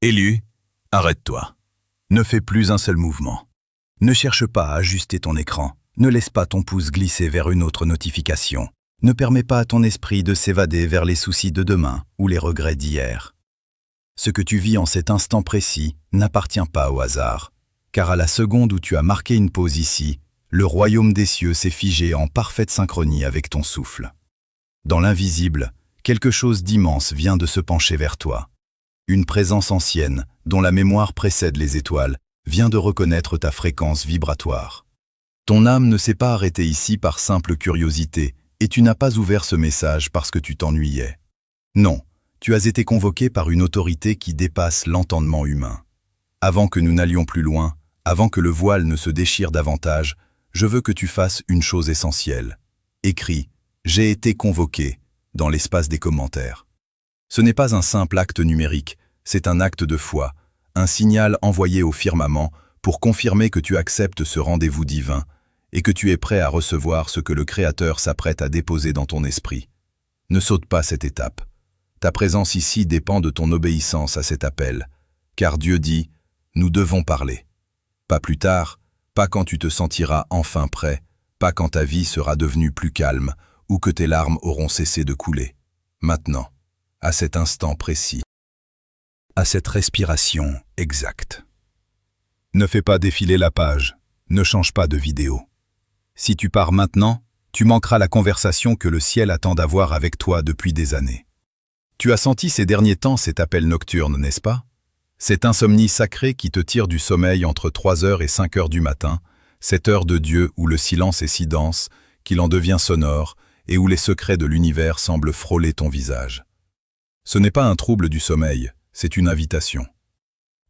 Élu, arrête-toi. Ne fais plus un seul mouvement. Ne cherche pas à ajuster ton écran. Ne laisse pas ton pouce glisser vers une autre notification. Ne permets pas à ton esprit de s'évader vers les soucis de demain ou les regrets d'hier. Ce que tu vis en cet instant précis n'appartient pas au hasard, car à la seconde où tu as marqué une pause ici, le royaume des cieux s'est figé en parfaite synchronie avec ton souffle. Dans l'invisible, quelque chose d'immense vient de se pencher vers toi. Une présence ancienne, dont la mémoire précède les étoiles, vient de reconnaître ta fréquence vibratoire. Ton âme ne s'est pas arrêtée ici par simple curiosité, et tu n'as pas ouvert ce message parce que tu t'ennuyais. Non, tu as été convoqué par une autorité qui dépasse l'entendement humain. Avant que nous n'allions plus loin, avant que le voile ne se déchire davantage, je veux que tu fasses une chose essentielle. Écris « J'ai été convoqué » dans l'espace des commentaires. Ce n'est pas un simple acte numérique, c'est un acte de foi, un signal envoyé au firmament pour confirmer que tu acceptes ce rendez-vous divin et que tu es prêt à recevoir ce que le Créateur s'apprête à déposer dans ton esprit. Ne saute pas cette étape. Ta présence ici dépend de ton obéissance à cet appel, car Dieu dit « Nous devons parler ». Pas plus tard, pas quand tu te sentiras enfin prêt, pas quand ta vie sera devenue plus calme ou que tes larmes auront cessé de couler. Maintenant, à cet instant précis, à cette respiration exacte. Ne fais pas défiler la page, ne change pas de vidéo. Si tu pars maintenant, tu manqueras la conversation que le ciel attend d'avoir avec toi depuis des années. Tu as senti ces derniers temps cet appel nocturne, n'est-ce pas? Cette insomnie sacrée qui te tire du sommeil entre 3h et 5h du matin, cette heure de Dieu où le silence est si dense qu'il en devient sonore et où les secrets de l'univers semblent frôler ton visage. Ce n'est pas un trouble du sommeil, c'est une invitation.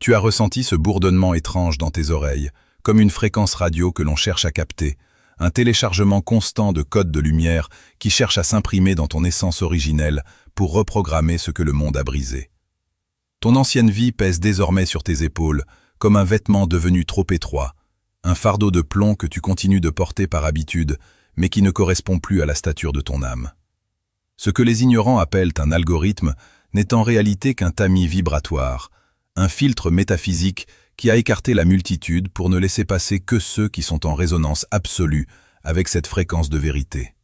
Tu as ressenti ce bourdonnement étrange dans tes oreilles, comme une fréquence radio que l'on cherche à capter, un téléchargement constant de codes de lumière qui cherche à s'imprimer dans ton essence originelle pour reprogrammer ce que le monde a brisé. Ton ancienne vie pèse désormais sur tes épaules, comme un vêtement devenu trop étroit, un fardeau de plomb que tu continues de porter par habitude, mais qui ne correspond plus à la stature de ton âme. Ce que les ignorants appellent un algorithme n'est en réalité qu'un tamis vibratoire, un filtre métaphysique qui a écarté la multitude pour ne laisser passer que ceux qui sont en résonance absolue avec cette fréquence de vérité.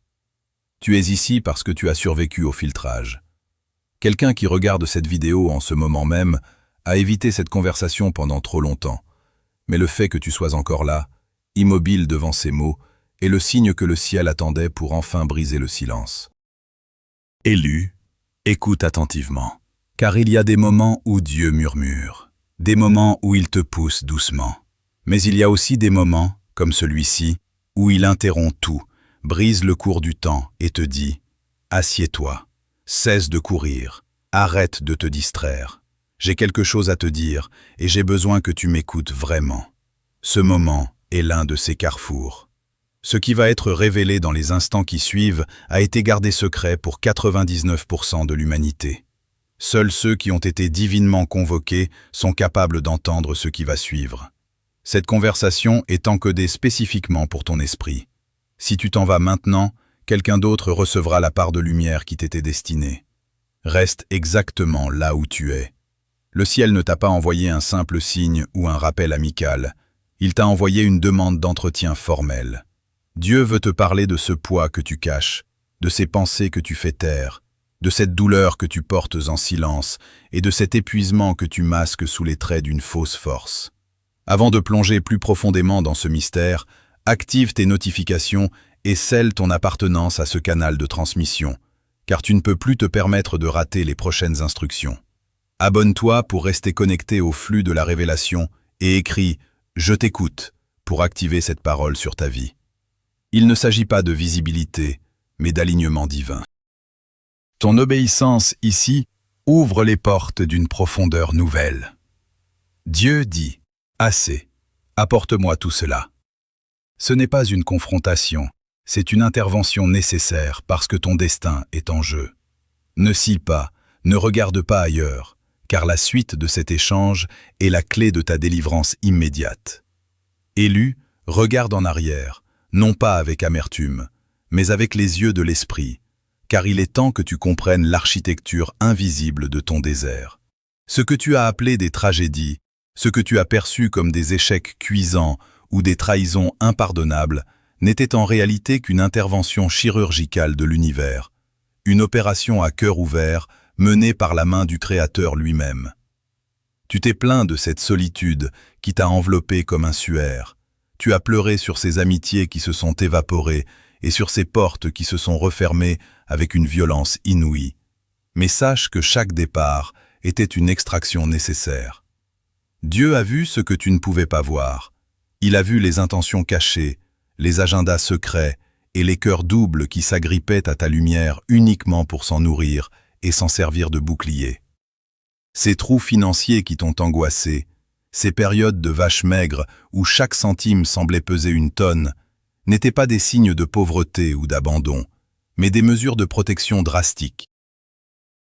Tu es ici parce que tu as survécu au filtrage. Quelqu'un qui regarde cette vidéo en ce moment même a évité cette conversation pendant trop longtemps, mais le fait que tu sois encore là, immobile devant ces mots, est le signe que le ciel attendait pour enfin briser le silence. Élu, écoute attentivement, car il y a des moments où Dieu murmure, des moments où il te pousse doucement. Mais il y a aussi des moments, comme celui-ci, où il interrompt tout, brise le cours du temps et te dit « Assieds-toi, cesse de courir, arrête de te distraire. J'ai quelque chose à te dire et j'ai besoin que tu m'écoutes vraiment. » Ce moment est l'un de ces carrefours. Ce qui va être révélé dans les instants qui suivent a été gardé secret pour 99% de l'humanité. Seuls ceux qui ont été divinement convoqués sont capables d'entendre ce qui va suivre. Cette conversation est encodée spécifiquement pour ton esprit. Si tu t'en vas maintenant, quelqu'un d'autre recevra la part de lumière qui t'était destinée. Reste exactement là où tu es. Le ciel ne t'a pas envoyé un simple signe ou un rappel amical. Il t'a envoyé une demande d'entretien formelle. Dieu veut te parler de ce poids que tu caches, de ces pensées que tu fais taire, de cette douleur que tu portes en silence et de cet épuisement que tu masques sous les traits d'une fausse force. Avant de plonger plus profondément dans ce mystère, active tes notifications et scelle ton appartenance à ce canal de transmission, car tu ne peux plus te permettre de rater les prochaines instructions. Abonne-toi pour rester connecté au flux de la révélation et écris « Je t'écoute » pour activer cette parole sur ta vie. Il ne s'agit pas de visibilité, mais d'alignement divin. Ton obéissance ici ouvre les portes d'une profondeur nouvelle. Dieu dit « Assez, apporte-moi tout cela ». Ce n'est pas une confrontation, c'est une intervention nécessaire parce que ton destin est en jeu. Ne scie pas, ne regarde pas ailleurs, car la suite de cet échange est la clé de ta délivrance immédiate. Élu, regarde en arrière, non pas avec amertume, mais avec les yeux de l'esprit, car il est temps que tu comprennes l'architecture invisible de ton désert. Ce que tu as appelé des tragédies, ce que tu as perçu comme des échecs cuisants ou des trahisons impardonnables, n'était en réalité qu'une intervention chirurgicale de l'univers, une opération à cœur ouvert menée par la main du Créateur lui-même. Tu t'es plaint de cette solitude qui t'a enveloppé comme un suaire. Tu as pleuré sur ces amitiés qui se sont évaporées et sur ces portes qui se sont refermées avec une violence inouïe. Mais sache que chaque départ était une extraction nécessaire. Dieu a vu ce que tu ne pouvais pas voir. Il a vu les intentions cachées, les agendas secrets et les cœurs doubles qui s'agrippaient à ta lumière uniquement pour s'en nourrir et s'en servir de bouclier. Ces trous financiers qui t'ont angoissé, ces périodes de vache maigre où chaque centime semblait peser une tonne, n'étaient pas des signes de pauvreté ou d'abandon, mais des mesures de protection drastiques.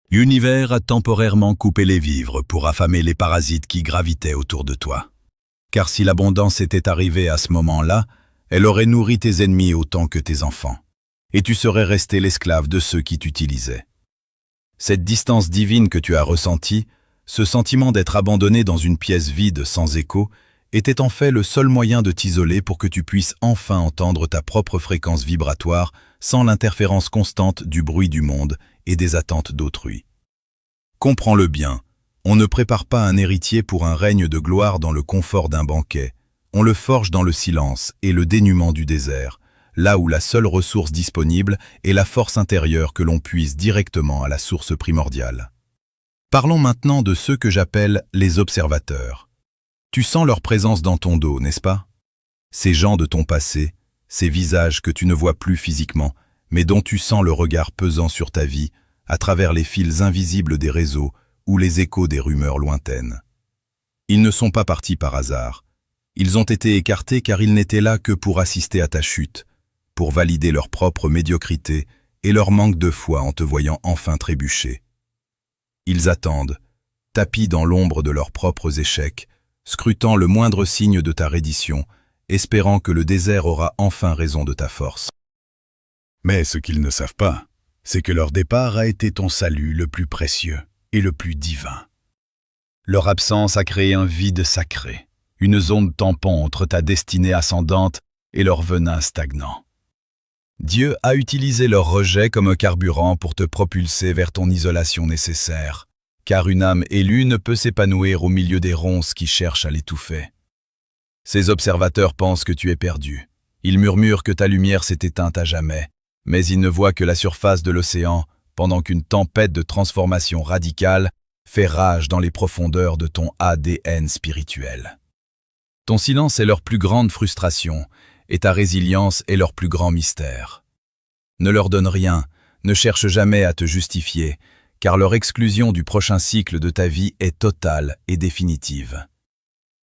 L'univers a temporairement coupé les vivres pour affamer les parasites qui gravitaient autour de toi. Car si l'abondance était arrivée à ce moment-là, elle aurait nourri tes ennemis autant que tes enfants, et tu serais resté l'esclave de ceux qui t'utilisaient. Cette distance divine que tu as ressentie, ce sentiment d'être abandonné dans une pièce vide sans écho, était en fait le seul moyen de t'isoler pour que tu puisses enfin entendre ta propre fréquence vibratoire sans l'interférence constante du bruit du monde et des attentes d'autrui. Comprends-le bien, on ne prépare pas un héritier pour un règne de gloire dans le confort d'un banquet, on le forge dans le silence et le dénuement du désert, là où la seule ressource disponible est la force intérieure que l'on puise directement à la source primordiale. Parlons maintenant de ceux que j'appelle les observateurs. Tu sens leur présence dans ton dos, n'est-ce pas? Ces gens de ton passé, ces visages que tu ne vois plus physiquement, mais dont tu sens le regard pesant sur ta vie, à travers les fils invisibles des réseaux ou les échos des rumeurs lointaines. Ils ne sont pas partis par hasard. Ils ont été écartés car ils n'étaient là que pour assister à ta chute, pour valider leur propre médiocrité et leur manque de foi en te voyant enfin trébucher. Ils attendent, tapis dans l'ombre de leurs propres échecs, scrutant le moindre signe de ta reddition, espérant que le désert aura enfin raison de ta force. Mais ce qu'ils ne savent pas, c'est que leur départ a été ton salut le plus précieux et le plus divin. Leur absence a créé un vide sacré, une zone tampon entre ta destinée ascendante et leur venin stagnant. Dieu a utilisé leur rejet comme un carburant pour te propulser vers ton isolation nécessaire, car une âme élue ne peut s'épanouir au milieu des ronces qui cherchent à l'étouffer. Ces observateurs pensent que tu es perdu. Ils murmurent que ta lumière s'est éteinte à jamais, mais ils ne voient que la surface de l'océan pendant qu'une tempête de transformation radicale fait rage dans les profondeurs de ton ADN spirituel. Ton silence est leur plus grande frustration, et ta résilience est leur plus grand mystère. Ne leur donne rien, ne cherche jamais à te justifier, car leur exclusion du prochain cycle de ta vie est totale et définitive.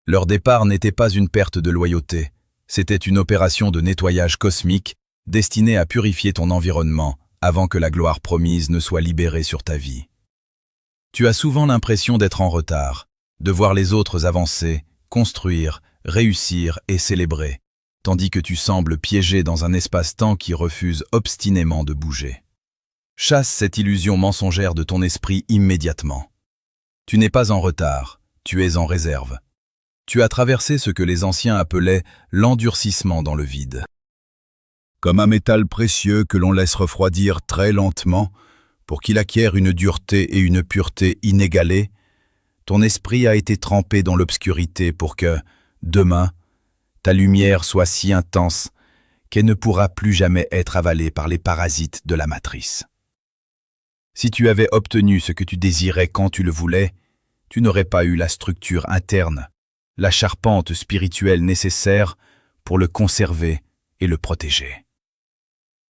Leur départ n'était pas une perte de loyauté, c'était une opération de nettoyage cosmique destinée à purifier ton environnement avant que la gloire promise ne soit libérée sur ta vie. Tu as souvent l'impression d'être en retard, de voir les autres avancer, construire, réussir et célébrer, tandis que tu sembles piégé dans un espace-temps qui refuse obstinément de bouger. Chasse cette illusion mensongère de ton esprit immédiatement. Tu n'es pas en retard, tu es en réserve. Tu as traversé ce que les anciens appelaient l'endurcissement dans le vide. Comme un métal précieux que l'on laisse refroidir très lentement pour qu'il acquiert une dureté et une pureté inégalées, ton esprit a été trempé dans l'obscurité pour que, demain, ta lumière soit si intense qu'elle ne pourra plus jamais être avalée par les parasites de la matrice. Si tu avais obtenu ce que tu désirais quand tu le voulais, tu n'aurais pas eu la structure interne, la charpente spirituelle nécessaire pour le conserver et le protéger.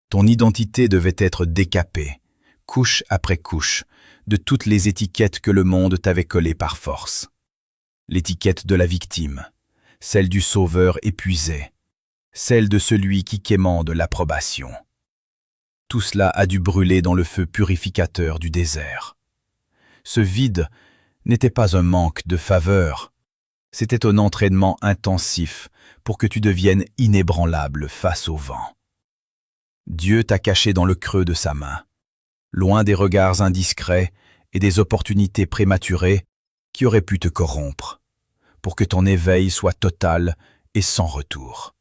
Ton identité devait être décapée, couche après couche, de toutes les étiquettes que le monde t'avait collées par force. L'étiquette de la victime, celle du sauveur épuisé, celle de celui qui quémande l'approbation. Tout cela a dû brûler dans le feu purificateur du désert. Ce vide n'était pas un manque de faveur, c'était un entraînement intensif pour que tu deviennes inébranlable face au vent. Dieu t'a caché dans le creux de sa main, loin des regards indiscrets et des opportunités prématurées, qui aurait pu te corrompre, pour que ton éveil soit total et sans retour.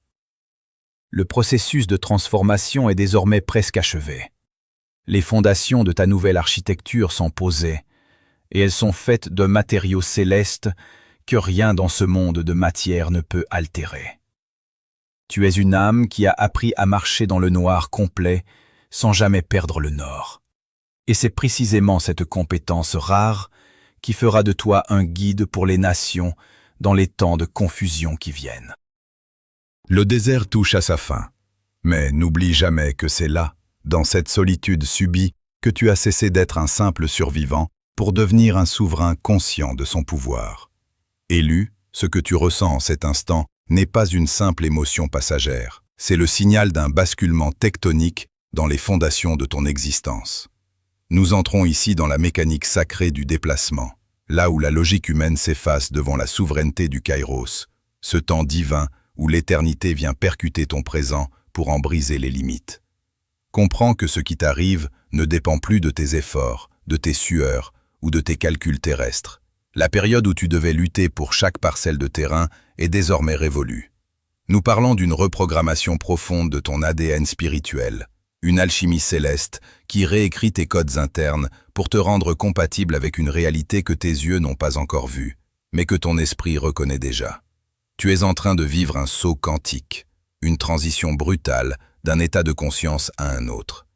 Le processus de transformation est désormais presque achevé. Les fondations de ta nouvelle architecture sont posées, et elles sont faites de matériaux célestes que rien dans ce monde de matière ne peut altérer. Tu es une âme qui a appris à marcher dans le noir complet sans jamais perdre le nord. Et c'est précisément cette compétence rare qui fera de toi un guide pour les nations dans les temps de confusion qui viennent. Le désert touche à sa fin, mais n'oublie jamais que c'est là, dans cette solitude subie, que tu as cessé d'être un simple survivant pour devenir un souverain conscient de son pouvoir. Élu, ce que tu ressens en cet instant n'est pas une simple émotion passagère, c'est le signal d'un basculement tectonique dans les fondations de ton existence. Nous entrons ici dans la mécanique sacrée du déplacement, là où la logique humaine s'efface devant la souveraineté du Kairos, ce temps divin où l'éternité vient percuter ton présent pour en briser les limites. Comprends que ce qui t'arrive ne dépend plus de tes efforts, de tes sueurs ou de tes calculs terrestres. La période où tu devais lutter pour chaque parcelle de terrain est désormais révolue. Nous parlons d'une reprogrammation profonde de ton ADN spirituel, une alchimie céleste qui réécrit tes codes internes pour te rendre compatible avec une réalité que tes yeux n'ont pas encore vue, mais que ton esprit reconnaît déjà. Tu es en train de vivre un saut quantique, une transition brutale d'un état de conscience à un autre.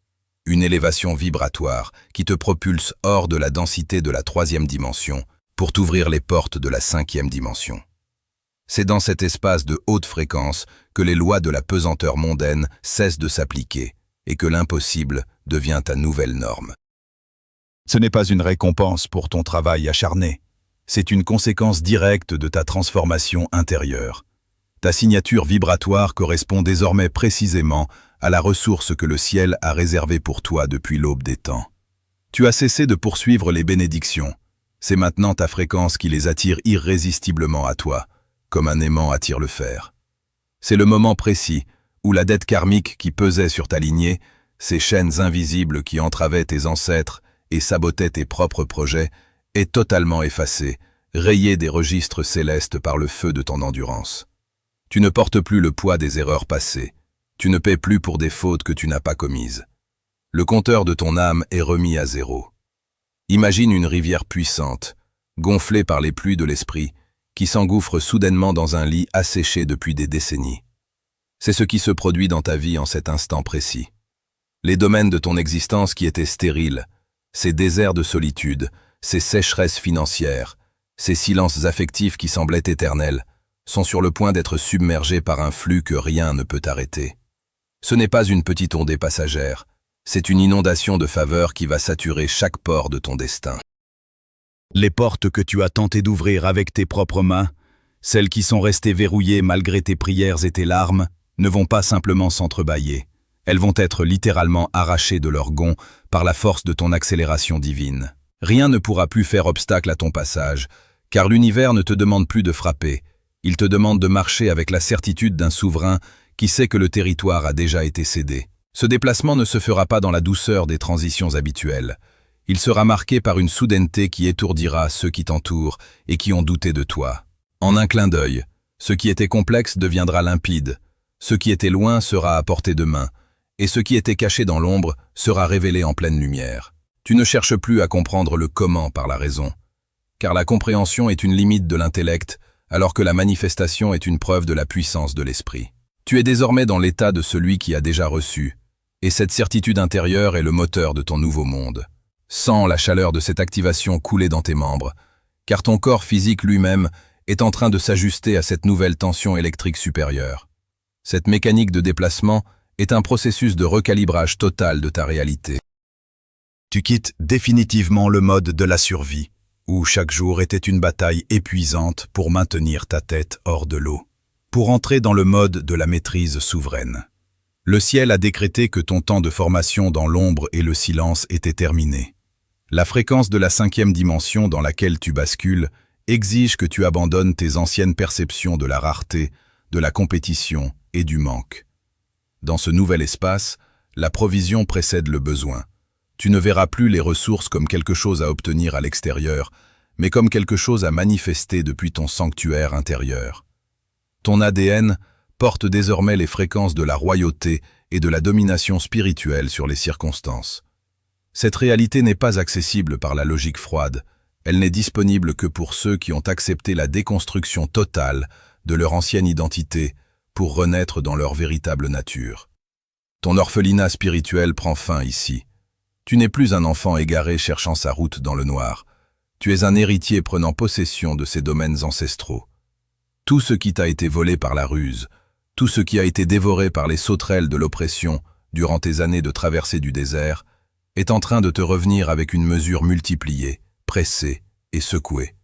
Une élévation vibratoire qui te propulse hors de la densité de la 3e dimension pour t'ouvrir les portes de la 5e dimension. C'est dans cet espace de haute fréquence que les lois de la pesanteur mondaine cessent de s'appliquer et que l'impossible devient ta nouvelle norme. Ce n'est pas une récompense pour ton travail acharné. C'est une conséquence directe de ta transformation intérieure. Ta signature vibratoire correspond désormais précisément à la ressource que le ciel a réservée pour toi depuis l'aube des temps. Tu as cessé de poursuivre les bénédictions. C'est maintenant ta fréquence qui les attire irrésistiblement à toi, comme un aimant attire le fer. C'est le moment précis où la dette karmique qui pesait sur ta lignée, ces chaînes invisibles qui entravaient tes ancêtres et sabotaient tes propres projets, est totalement effacée, rayée des registres célestes par le feu de ton endurance. Tu ne portes plus le poids des erreurs passées, tu ne paies plus pour des fautes que tu n'as pas commises. Le compteur de ton âme est remis à zéro. Imagine une rivière puissante, gonflée par les pluies de l'esprit, qui s'engouffre soudainement dans un lit asséché depuis des décennies. C'est ce qui se produit dans ta vie en cet instant précis. Les domaines de ton existence qui étaient stériles, ces déserts de solitude, ces sécheresses financières, ces silences affectifs qui semblaient éternels, sont sur le point d'être submergés par un flux que rien ne peut arrêter. Ce n'est pas une petite ondée passagère, c'est une inondation de faveur qui va saturer chaque pore de ton destin. Les portes que tu as tenté d'ouvrir avec tes propres mains, celles qui sont restées verrouillées malgré tes prières et tes larmes, ne vont pas simplement s'entrebâiller. Elles vont être littéralement arrachées de leur gonds par la force de ton accélération divine. Rien ne pourra plus faire obstacle à ton passage, car l'univers ne te demande plus de frapper. Il te demande de marcher avec la certitude d'un souverain qui sait que le territoire a déjà été cédé. Ce déplacement ne se fera pas dans la douceur des transitions habituelles. Il sera marqué par une soudaineté qui étourdira ceux qui t'entourent et qui ont douté de toi. En un clin d'œil, ce qui était complexe deviendra limpide, ce qui était loin sera à portée de main, et ce qui était caché dans l'ombre sera révélé en pleine lumière. Tu ne cherches plus à comprendre le comment par la raison, car la compréhension est une limite de l'intellect, alors que la manifestation est une preuve de la puissance de l'esprit. Tu es désormais dans l'état de celui qui a déjà reçu, et cette certitude intérieure est le moteur de ton nouveau monde. Sens la chaleur de cette activation couler dans tes membres, car ton corps physique lui-même est en train de s'ajuster à cette nouvelle tension électrique supérieure. Cette mécanique de déplacement est un processus de recalibrage total de ta réalité. Tu quittes définitivement le mode de la survie, où chaque jour était une bataille épuisante pour maintenir ta tête hors de l'eau, pour entrer dans le mode de la maîtrise souveraine. Le ciel a décrété que ton temps de formation dans l'ombre et le silence était terminé. La fréquence de la 5e dimension dans laquelle tu bascules exige que tu abandonnes tes anciennes perceptions de la rareté, de la compétition et du manque. Dans ce nouvel espace, la provision précède le besoin. Tu ne verras plus les ressources comme quelque chose à obtenir à l'extérieur, mais comme quelque chose à manifester depuis ton sanctuaire intérieur. Ton ADN porte désormais les fréquences de la royauté et de la domination spirituelle sur les circonstances. Cette réalité n'est pas accessible par la logique froide, elle n'est disponible que pour ceux qui ont accepté la déconstruction totale de leur ancienne identité pour renaître dans leur véritable nature. Ton orphelinat spirituel prend fin ici. Tu n'es plus un enfant égaré cherchant sa route dans le noir. Tu es un héritier prenant possession de ces domaines ancestraux. Tout ce qui t'a été volé par la ruse, tout ce qui a été dévoré par les sauterelles de l'oppression durant tes années de traversée du désert, est en train de te revenir avec une mesure multipliée, pressée et secouée.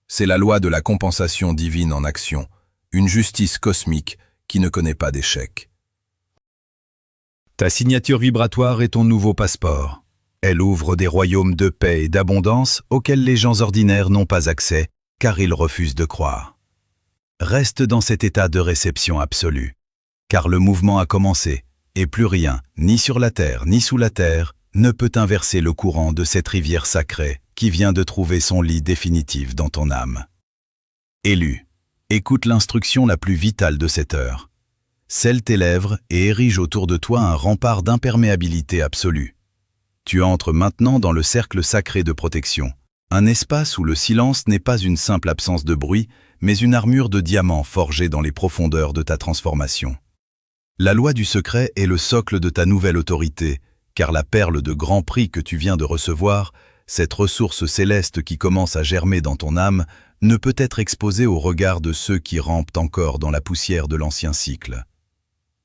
C'est la loi de la compensation divine en action, une justice cosmique qui ne connaît pas d'échec. Ta signature vibratoire est ton nouveau passeport. Elle ouvre des royaumes de paix et d'abondance auxquels les gens ordinaires n'ont pas accès, car ils refusent de croire. Reste dans cet état de réception absolue, car le mouvement a commencé, et plus rien, ni sur la terre, ni sous la terre, ne peut inverser le courant de cette rivière sacrée qui vient de trouver son lit définitif dans ton âme. Élu, écoute l'instruction la plus vitale de cette heure. Scelle tes lèvres et érige autour de toi un rempart d'imperméabilité absolue. Tu entres maintenant dans le cercle sacré de protection, un espace où le silence n'est pas une simple absence de bruit, mais une armure de diamants forgée dans les profondeurs de ta transformation. La loi du secret est le socle de ta nouvelle autorité, car la perle de grand prix que tu viens de recevoir, cette ressource céleste qui commence à germer dans ton âme, ne peut être exposée au regard de ceux qui rampent encore dans la poussière de l'ancien cycle.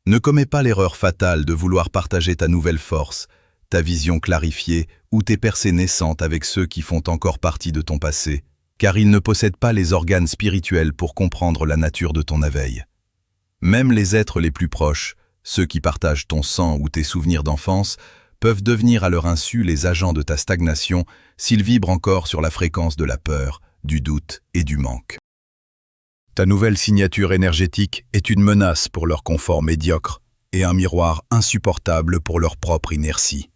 Ne commets pas l'erreur fatale de vouloir partager ta nouvelle force, ta vision clarifiée ou tes percées naissantes avec ceux qui font encore partie de ton passé, car ils ne possèdent pas les organes spirituels pour comprendre la nature de ton éveil. Même les êtres les plus proches, ceux qui partagent ton sang ou tes souvenirs d'enfance, peuvent devenir à leur insu les agents de ta stagnation s'ils vibrent encore sur la fréquence de la peur, du doute et du manque. Ta nouvelle signature énergétique est une menace pour leur confort médiocre et un miroir insupportable pour leur propre inertie.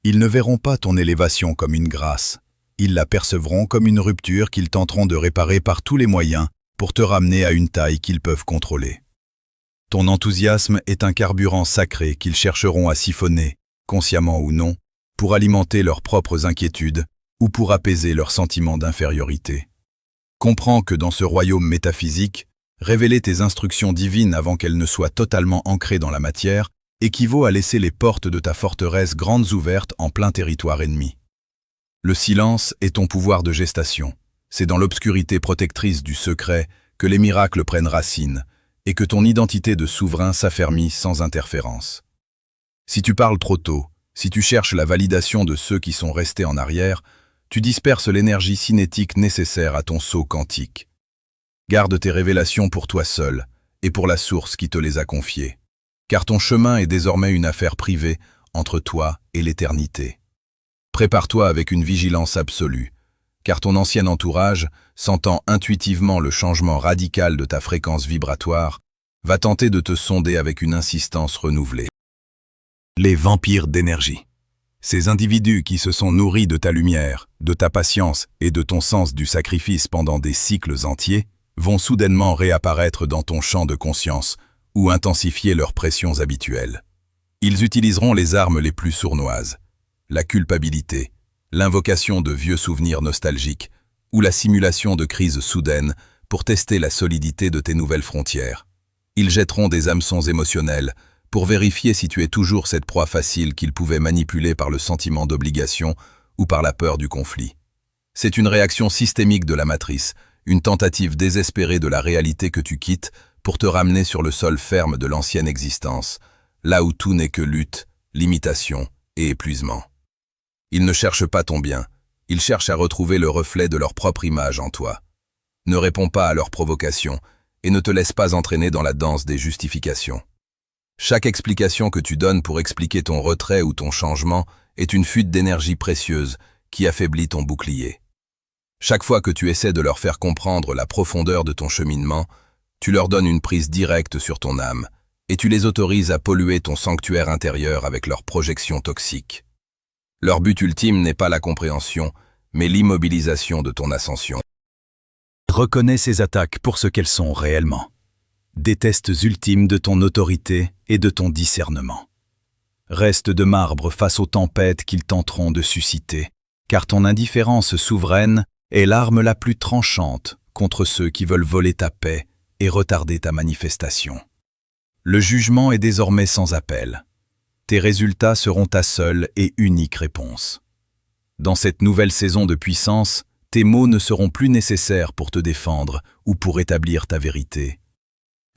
Ils ne verront pas ton élévation comme une grâce, ils la percevront comme une rupture qu'ils tenteront de réparer par tous les moyens pour te ramener à une taille qu'ils peuvent contrôler. Ton enthousiasme est un carburant sacré qu'ils chercheront à siphonner, consciemment ou non, pour alimenter leurs propres inquiétudes ou pour apaiser leurs sentiments d'infériorité. Comprends que dans ce royaume métaphysique, révéler tes instructions divines avant qu'elles ne soient totalement ancrées dans la matière équivaut à laisser les portes de ta forteresse grandes ouvertes en plein territoire ennemi. Le silence est ton pouvoir de gestation. C'est dans l'obscurité protectrice du secret que les miracles prennent racine et que ton identité de souverain s'affermit sans interférence. Si tu parles trop tôt, si tu cherches la validation de ceux qui sont restés en arrière, tu disperses l'énergie cinétique nécessaire à ton saut quantique. Garde tes révélations pour toi seul et pour la source qui te les a confiées, car ton chemin est désormais une affaire privée entre toi et l'éternité. Prépare-toi avec une vigilance absolue, car ton ancien entourage, sentant intuitivement le changement radical de ta fréquence vibratoire, va tenter de te sonder avec une insistance renouvelée. Les vampires d'énergie. Ces individus qui se sont nourris de ta lumière, de ta patience et de ton sens du sacrifice pendant des cycles entiers, vont soudainement réapparaître dans ton champ de conscience ou intensifier leurs pressions habituelles. Ils utiliseront les armes les plus sournoises, la culpabilité, l'invocation de vieux souvenirs nostalgiques ou la simulation de crises soudaines pour tester la solidité de tes nouvelles frontières. Ils jetteront des hameçons émotionnels pour vérifier si tu es toujours cette proie facile qu'ils pouvaient manipuler par le sentiment d'obligation ou par la peur du conflit. C'est une réaction systémique de la matrice, une tentative désespérée de la réalité que tu quittes pour te ramener sur le sol ferme de l'ancienne existence, là où tout n'est que lutte, limitation et épuisement. Ils ne cherchent pas ton bien, ils cherchent à retrouver le reflet de leur propre image en toi. Ne réponds pas à leurs provocations et ne te laisse pas entraîner dans la danse des justifications. Chaque explication que tu donnes pour expliquer ton retrait ou ton changement est une fuite d'énergie précieuse qui affaiblit ton bouclier. Chaque fois que tu essaies de leur faire comprendre la profondeur de ton cheminement, tu leur donnes une prise directe sur ton âme et tu les autorises à polluer ton sanctuaire intérieur avec leurs projections toxiques. Leur but ultime n'est pas la compréhension, mais l'immobilisation de ton ascension. Reconnais ces attaques pour ce qu'elles sont réellement. Des tests ultimes de ton autorité et de ton discernement. Reste de marbre face aux tempêtes qu'ils tenteront de susciter, car ton indifférence souveraine est l'arme la plus tranchante contre ceux qui veulent voler ta paix et retarder ta manifestation. Le jugement est désormais sans appel. Tes résultats seront ta seule et unique réponse. Dans cette nouvelle saison de puissance, tes mots ne seront plus nécessaires pour te défendre ou pour établir ta vérité.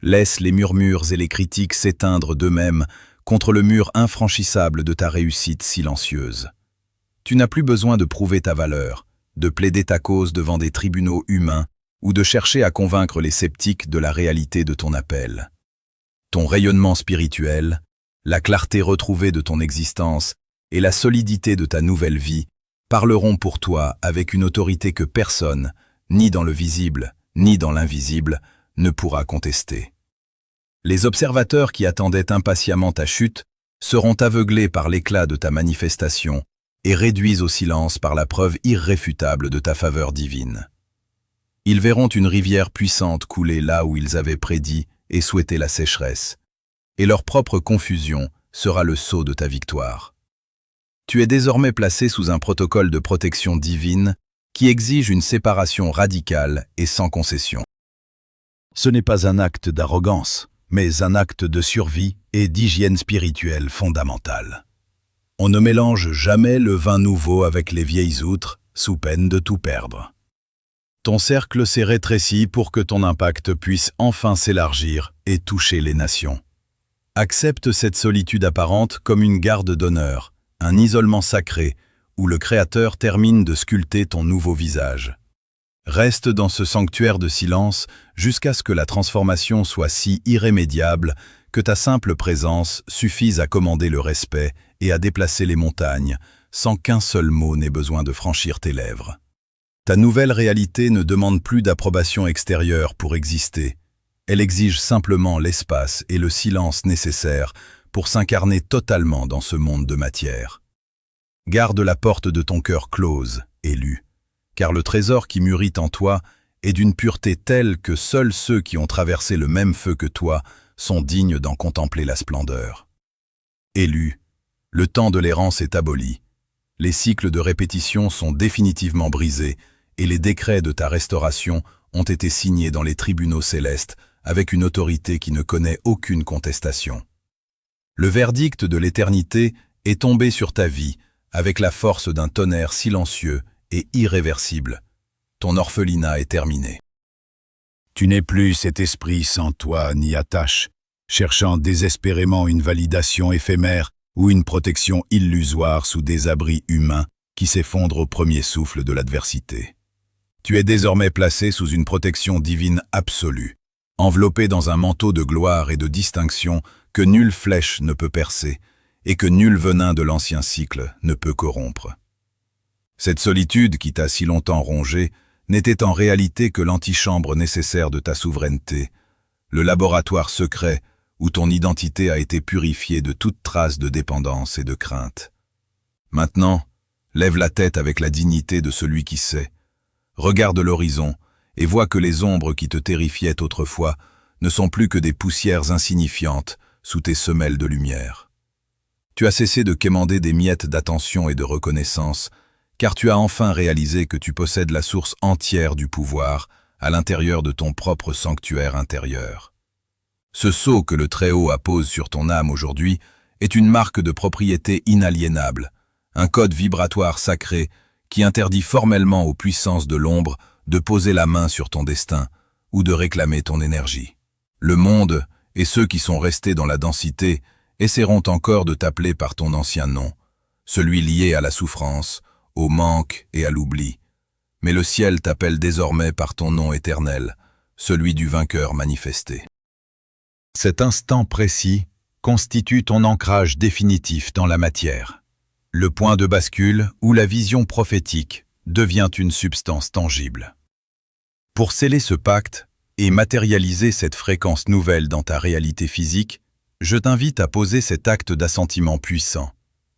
Laisse les murmures et les critiques s'éteindre d'eux-mêmes contre le mur infranchissable de ta réussite silencieuse. Tu n'as plus besoin de prouver ta valeur, de plaider ta cause devant des tribunaux humains ou de chercher à convaincre les sceptiques de la réalité de ton appel. Ton rayonnement spirituel, la clarté retrouvée de ton existence et la solidité de ta nouvelle vie parleront pour toi avec une autorité que personne, ni dans le visible, ni dans l'invisible, ne pourra contester. Les observateurs qui attendaient impatiemment ta chute seront aveuglés par l'éclat de ta manifestation et réduits au silence par la preuve irréfutable de ta faveur divine. Ils verront une rivière puissante couler là où ils avaient prédit et souhaité la sécheresse, et leur propre confusion sera le sceau de ta victoire. Tu es désormais placé sous un protocole de protection divine qui exige une séparation radicale et sans concession. Ce n'est pas un acte d'arrogance, mais un acte de survie et d'hygiène spirituelle fondamentale. On ne mélange jamais le vin nouveau avec les vieilles outres, sous peine de tout perdre. Ton cercle s'est rétréci pour que ton impact puisse enfin s'élargir et toucher les nations. Accepte cette solitude apparente comme une garde d'honneur, un isolement sacré où le Créateur termine de sculpter ton nouveau visage. Reste dans ce sanctuaire de silence jusqu'à ce que la transformation soit si irrémédiable que ta simple présence suffise à commander le respect et à déplacer les montagnes, sans qu'un seul mot n'ait besoin de franchir tes lèvres. Ta nouvelle réalité ne demande plus d'approbation extérieure pour exister. Elle exige simplement l'espace et le silence nécessaires pour s'incarner totalement dans ce monde de matière. Garde la porte de ton cœur close, élu, car le trésor qui mûrit en toi est d'une pureté telle que seuls ceux qui ont traversé le même feu que toi sont dignes d'en contempler la splendeur. Élu, le temps de l'errance est aboli. Les cycles de répétition sont définitivement brisés et les décrets de ta restauration ont été signés dans les tribunaux célestes avec une autorité qui ne connaît aucune contestation. Le verdict de l'éternité est tombé sur ta vie avec la force d'un tonnerre silencieux et irréversible. Ton orphelinat est terminé. Tu n'es plus cet esprit sans toi ni attache, cherchant désespérément une validation éphémère ou une protection illusoire sous des abris humains qui s'effondrent au premier souffle de l'adversité. Tu es désormais placé sous une protection divine absolue, enveloppé dans un manteau de gloire et de distinction que nulle flèche ne peut percer et que nul venin de l'ancien cycle ne peut corrompre. Cette solitude qui t'a si longtemps rongé n'était en réalité que l'antichambre nécessaire de ta souveraineté, le laboratoire secret où ton identité a été purifiée de toute trace de dépendance et de crainte. Maintenant, lève la tête avec la dignité de celui qui sait. Regarde l'horizon et vois que les ombres qui te terrifiaient autrefois ne sont plus que des poussières insignifiantes sous tes semelles de lumière. Tu as cessé de quémander des miettes d'attention et de reconnaissance, car tu as enfin réalisé que tu possèdes la source entière du pouvoir à l'intérieur de ton propre sanctuaire intérieur. Ce sceau que le Très-Haut appose sur ton âme aujourd'hui est une marque de propriété inaliénable, un code vibratoire sacré qui interdit formellement aux puissances de l'ombre de poser la main sur ton destin ou de réclamer ton énergie. Le monde et ceux qui sont restés dans la densité essaieront encore de t'appeler par ton ancien nom, celui lié à la souffrance, au manque et à l'oubli. Mais le ciel t'appelle désormais par ton nom éternel, celui du vainqueur manifesté. Cet instant précis constitue ton ancrage définitif dans la matière. Le point de bascule où la vision prophétique devient une substance tangible. Pour sceller ce pacte et matérialiser cette fréquence nouvelle dans ta réalité physique, je t'invite à poser cet acte d'assentiment puissant.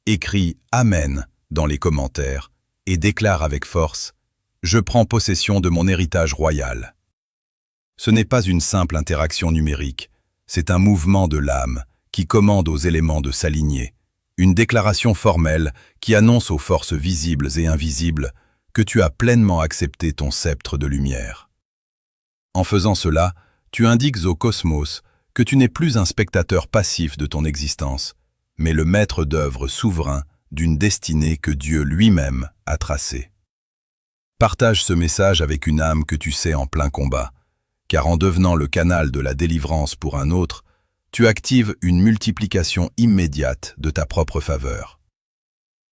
Écris « Amen » dans les commentaires et déclare avec force « Je prends possession de mon héritage royal ». Ce n'est pas une simple interaction numérique, c'est un mouvement de l'âme qui commande aux éléments de s'aligner, une déclaration formelle qui annonce aux forces visibles et invisibles que tu as pleinement accepté ton sceptre de lumière. En faisant cela, tu indiques au cosmos que tu n'es plus un spectateur passif de ton existence, mais le maître d'œuvre souverain d'une destinée que Dieu lui-même a tracée. Partage ce message avec une âme que tu sais en plein combat, car en devenant le canal de la délivrance pour un autre, tu actives une multiplication immédiate de ta propre faveur.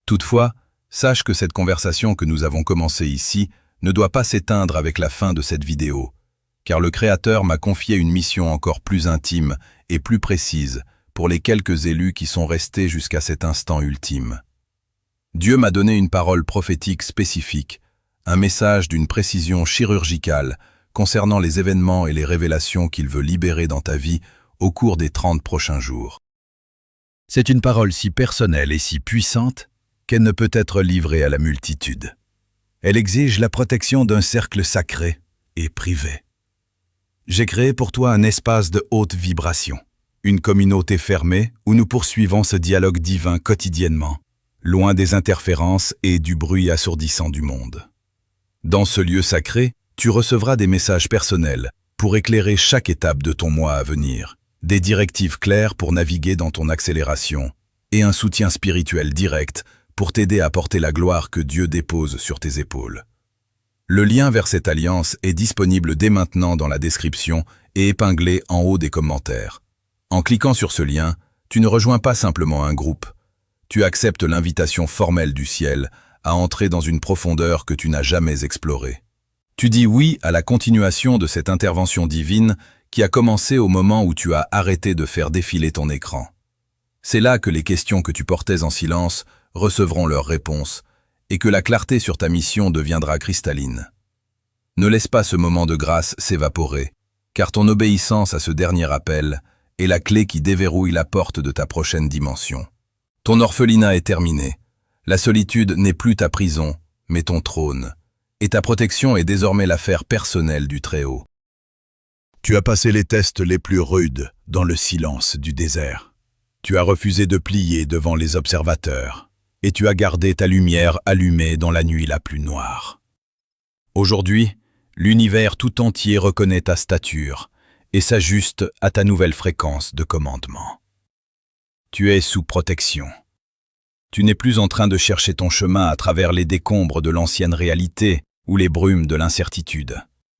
Toutefois, sache que cette conversation que nous avons commencée ici ne doit pas s'éteindre avec la fin de cette vidéo, car le Créateur m'a confié une mission encore plus intime et plus précise pour les quelques élus qui sont restés jusqu'à cet instant ultime. Dieu m'a donné une parole prophétique spécifique, un message d'une précision chirurgicale concernant les événements et les révélations qu'il veut libérer dans ta vie au cours des 30 prochains jours. C'est une parole si personnelle et si puissante qu'elle ne peut être livrée à la multitude. Elle exige la protection d'un cercle sacré et privé. J'ai créé pour toi un espace de haute vibration, une communauté fermée où nous poursuivons ce dialogue divin quotidiennement, loin des interférences et du bruit assourdissant du monde. Dans ce lieu sacré, tu recevras des messages personnels pour éclairer chaque étape de ton mois à venir, des directives claires pour naviguer dans ton accélération et un soutien spirituel direct pour t'aider à porter la gloire que Dieu dépose sur tes épaules. Le lien vers cette alliance est disponible dès maintenant dans la description et épinglé en haut des commentaires. En cliquant sur ce lien, tu ne rejoins pas simplement un groupe. Tu acceptes l'invitation formelle du ciel à entrer dans une profondeur que tu n'as jamais explorée. Tu dis oui à la continuation de cette intervention divine qui a commencé au moment où tu as arrêté de faire défiler ton écran. C'est là que les questions que tu portais en silence recevront leurs réponses et que la clarté sur ta mission deviendra cristalline. Ne laisse pas ce moment de grâce s'évaporer, car ton obéissance à ce dernier appel est la clé qui déverrouille la porte de ta prochaine dimension. Ton orphelinat est terminé. La solitude n'est plus ta prison, mais ton trône. Et ta protection est désormais l'affaire personnelle du Très-Haut. Tu as passé les tests les plus rudes dans le silence du désert. Tu as refusé de plier devant les observateurs, et tu as gardé ta lumière allumée dans la nuit la plus noire. Aujourd'hui, l'univers tout entier reconnaît ta stature et s'ajuste à ta nouvelle fréquence de commandement. Tu es sous protection. Tu n'es plus en train de chercher ton chemin à travers les décombres de l'ancienne réalité ou les brumes de l'incertitude.